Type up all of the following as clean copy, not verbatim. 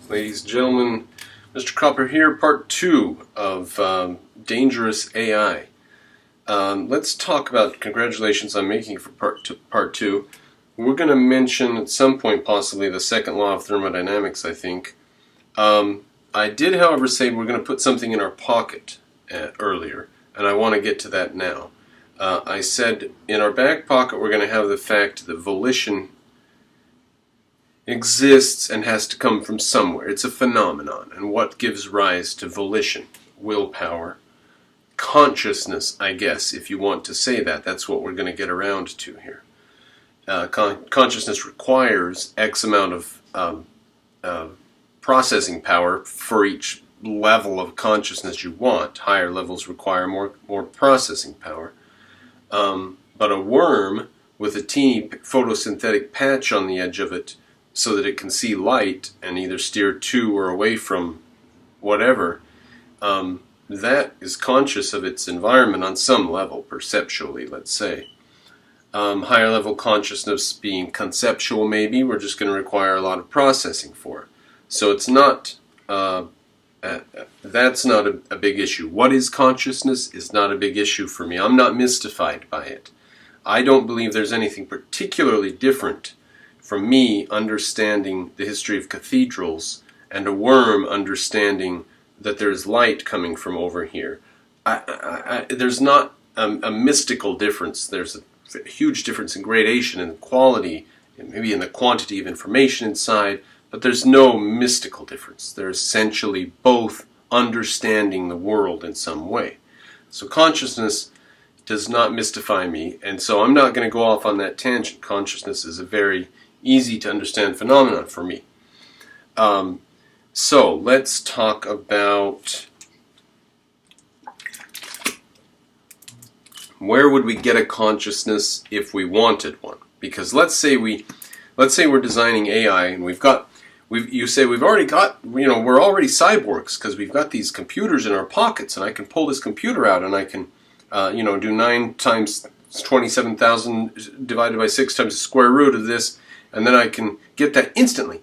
Ladies and gentlemen, Mr. Copper here, part 2 of Dangerous AI. Let's talk about congratulations on making it for part 2. We're going to mention at some point possibly the second law of thermodynamics, I think. I did, however, say we're going to put something in our pocket earlier, and I want to get to that now. I said in our back pocket we're going to have the fact that volition exists and has to come from somewhere. It's a phenomenon. And what gives rise to volition? Willpower. Consciousness, I guess, if you want to say that. That's what we're going to get around to here. Consciousness requires X amount of processing power for each level of consciousness you want. Higher levels require more processing power. But a worm with a teeny photosynthetic patch on the edge of it so that it can see light and either steer to or away from whatever, that is conscious of its environment on some level, perceptually, let's say. Higher level consciousness being conceptual, maybe, we're just going to require a lot of processing for. So it's not, that's not a big issue. What is consciousness is not a big issue for me. I'm not mystified by it. I don't believe there's anything particularly different from me understanding the history of cathedrals and a worm understanding that there's light coming from over here. There's not a mystical difference. There's a huge difference in gradation and quality, and maybe in the quantity of information inside, but there's no mystical difference. They're essentially both understanding the world in some way. So consciousness does not mystify me, and so I'm not going to go off on that tangent. Consciousness is a very easy to understand phenomenon for me. So let's talk about where would we get a consciousness if we wanted one? Because let's say we're designing AI and you say we've already got, we're already cyborgs because we've got these computers in our pockets, and I can pull this computer out and I can do 9 times 27,000 divided by 6 times the square root of this, and then I can get that instantly.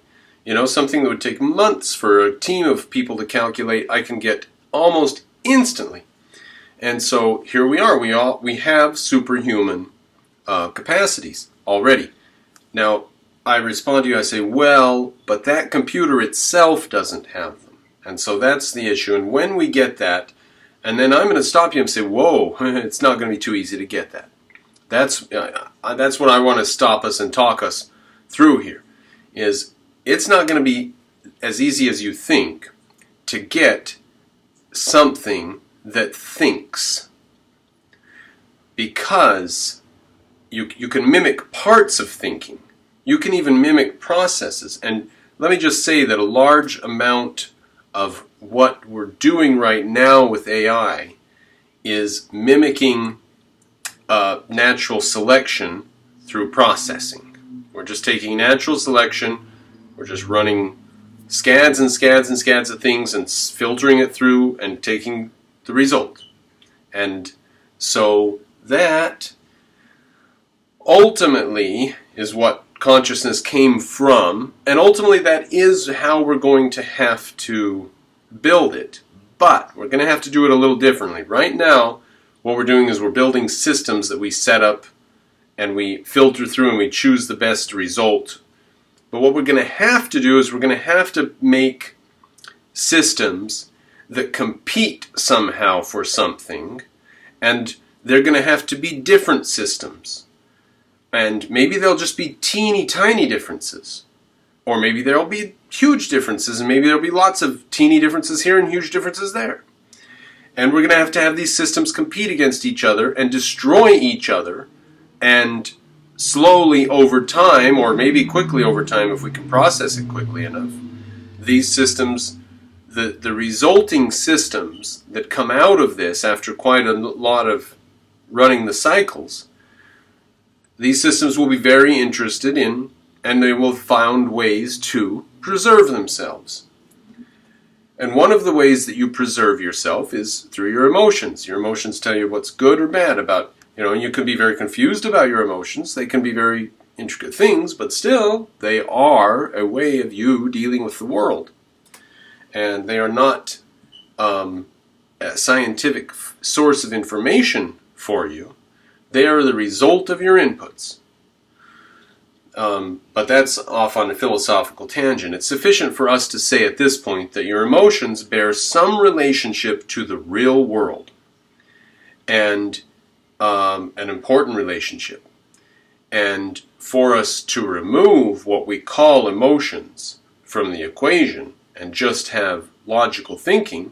Something that would take months for a team of people to calculate, I can get almost instantly. And so here we are. We have superhuman capacities already. Now, I respond to you, I say, well, but that computer itself doesn't have them. And so that's the issue. And when we get that, and then I'm going to stop you and say, whoa, it's not going to be too easy to get that. That's what I want to stop us and talk us through here, is it's not going to be as easy as you think to get something that thinks, because you can mimic parts of thinking. You can even mimic processes. And let me just say that a large amount of what we're doing right now with AI is mimicking natural selection through processing. We're just taking natural selection, we're just running scads and scads and scads of things and filtering it through and taking the result. And so that ultimately is what consciousness came from, and ultimately that is how we're going to have to build it. But we're going to have to do it a little differently. Right now, what we're doing is we're building systems that we set up and we filter through and we choose the best result. But what we're going to have to do is we're going to have to make systems that compete somehow for something, and they're going to have to be different systems. And maybe they'll just be teeny tiny differences. Or maybe there'll be huge differences, and maybe there'll be lots of teeny differences here and huge differences there. And we're going to have these systems compete against each other and destroy each other, and slowly over time, or maybe quickly over time if we can process it quickly enough, these systems, the resulting systems that come out of this after quite a lot of running the cycles, these systems will be very interested in, and they will find ways to preserve themselves. And one of the ways that you preserve yourself is through your emotions. Your emotions tell you what's good or bad about, and you can be very confused about your emotions. They can be very intricate things, but still, they are a way of you dealing with the world. and they are not a scientific source of information for you. They are the result of your inputs. But that's off on a philosophical tangent. It's sufficient for us to say at this point that your emotions bear some relationship to the real world, and an important relationship. And for us to remove what we call emotions from the equation and just have logical thinking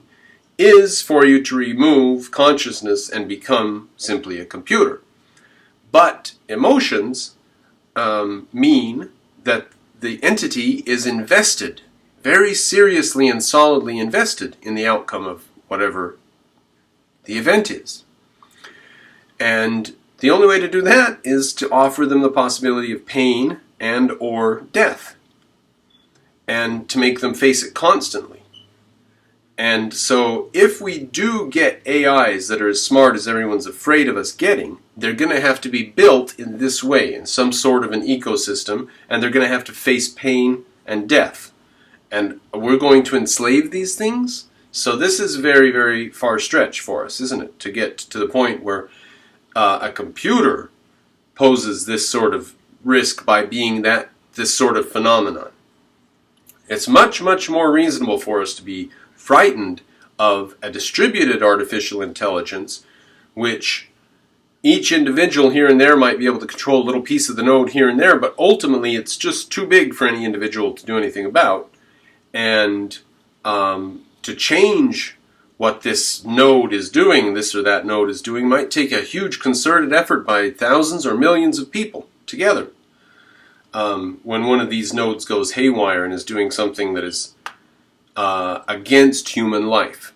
is for you to remove consciousness and become simply a computer. But emotions mean that the entity is invested, very seriously and solidly invested in the outcome of whatever the event is. And the only way to do that is to offer them the possibility of pain and or death, and to make them face it constantly. And so if we do get AIs that are as smart as everyone's afraid of us getting, they're going to have to be built in this way, in some sort of an ecosystem, and they're going to have to face pain and death. And we're going to enslave these things? So this is a very, very far stretch for us, isn't it? To get to the point where a computer poses this sort of risk by being this sort of phenomenon. It's much, much more reasonable for us to be frightened of a distributed artificial intelligence, which each individual here and there might be able to control a little piece of the node here and there, but ultimately it's just too big for any individual to do anything about. And to change what this node is doing, this or that node is doing, might take a huge concerted effort by thousands or millions of people together. When one of these nodes goes haywire and is doing something that is against human life.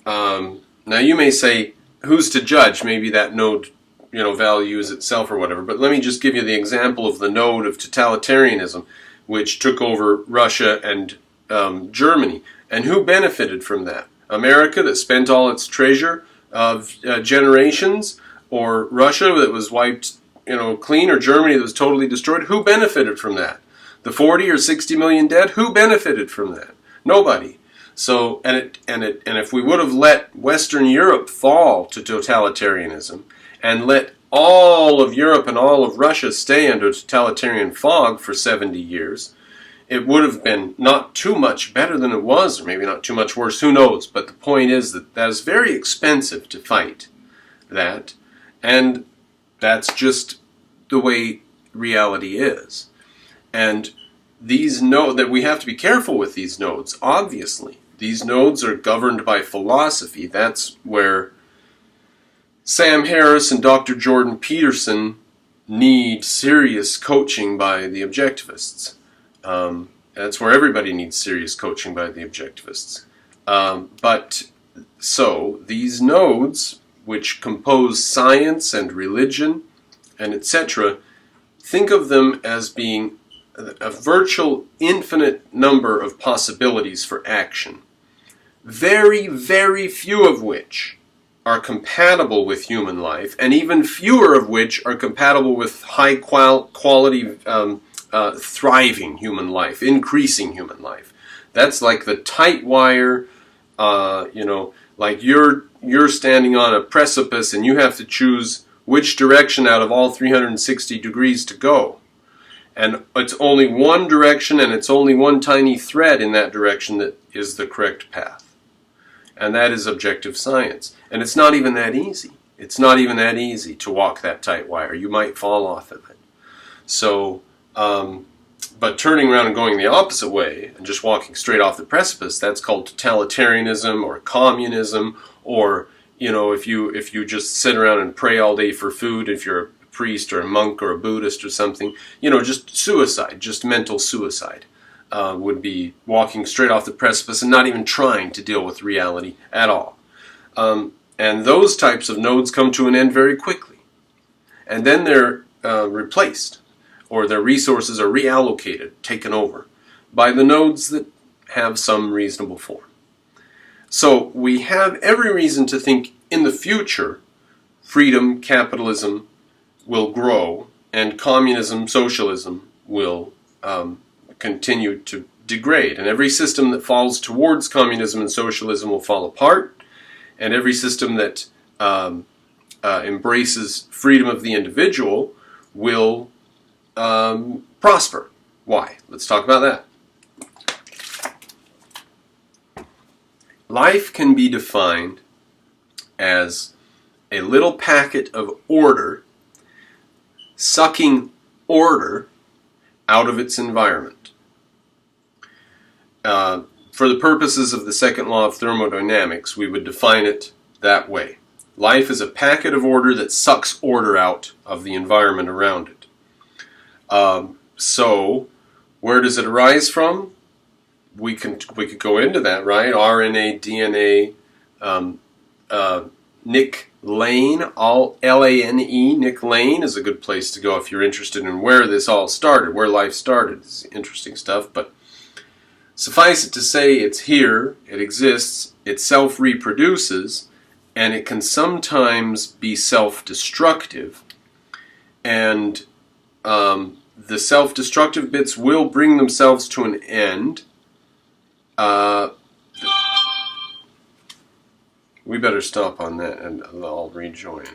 Now you may say, who's to judge? Maybe that node, values itself or whatever. But let me just give you the example of the node of totalitarianism, which took over Russia and Germany. And who benefited from that? America, that spent all its treasure of generations, or Russia that was wiped, clean, or Germany that was totally destroyed? Who benefited from that? The 40 or 60 million dead? Who benefited from that? Nobody. So, and if we would have let Western Europe fall to totalitarianism, and let all of Europe and all of Russia stay under totalitarian fog for 70 years, it would have been not too much better than it was, or maybe not too much worse, who knows. But the point is that is very expensive to fight that, and that's just the way reality is. And these nodes, that we have to be careful with these nodes, obviously. These nodes are governed by philosophy. That's where Sam Harris and Dr. Jordan Peterson need serious coaching by the objectivists. That's where everybody needs serious coaching by the objectivists. But so these nodes, which compose science and religion and etc., think of them as being a virtual infinite number of possibilities for action, very, very few of which are compatible with human life, and even fewer of which are compatible with high quality thriving human life, increasing human life. That's like the tight wire, like you're standing on a precipice and you have to choose which direction out of all 360 degrees to go. And it's only one direction, and it's only one tiny thread in that direction that is the correct path. And that is objective science. And it's not even that easy. It's not even that easy to walk that tight wire. You might fall off of it. So, but turning around and going the opposite way and just walking straight off the precipice, that's called totalitarianism or communism, or, if you just sit around and pray all day for food, if you're a priest or a monk or a Buddhist or something, just suicide, just mental suicide, would be walking straight off the precipice and not even trying to deal with reality at all. And those types of nodes come to an end very quickly. And then they're replaced, or their resources are reallocated, taken over, by the nodes that have some reasonable form. So we have every reason to think in the future, freedom, capitalism will grow, and communism, socialism will continue to degrade. And every system that falls towards communism and socialism will fall apart. And every system that embraces freedom of the individual will prosper. Why? Let's talk about that. Life can be defined as a little packet of order sucking order out of its environment. For the purposes of the second law of thermodynamics, we would define it that way. Life is a packet of order that sucks order out of the environment around it. So, where does it arise from? We could go into that, right? RNA, DNA, Nick Lane, L-A-N-E, Nick Lane is a good place to go if you're interested in where this all started, where life started. It's interesting stuff, but suffice it to say, it's here, it exists, it self-reproduces, and it can sometimes be self-destructive. And the self-destructive bits will bring themselves to an end. We better stop on that and I'll rejoin.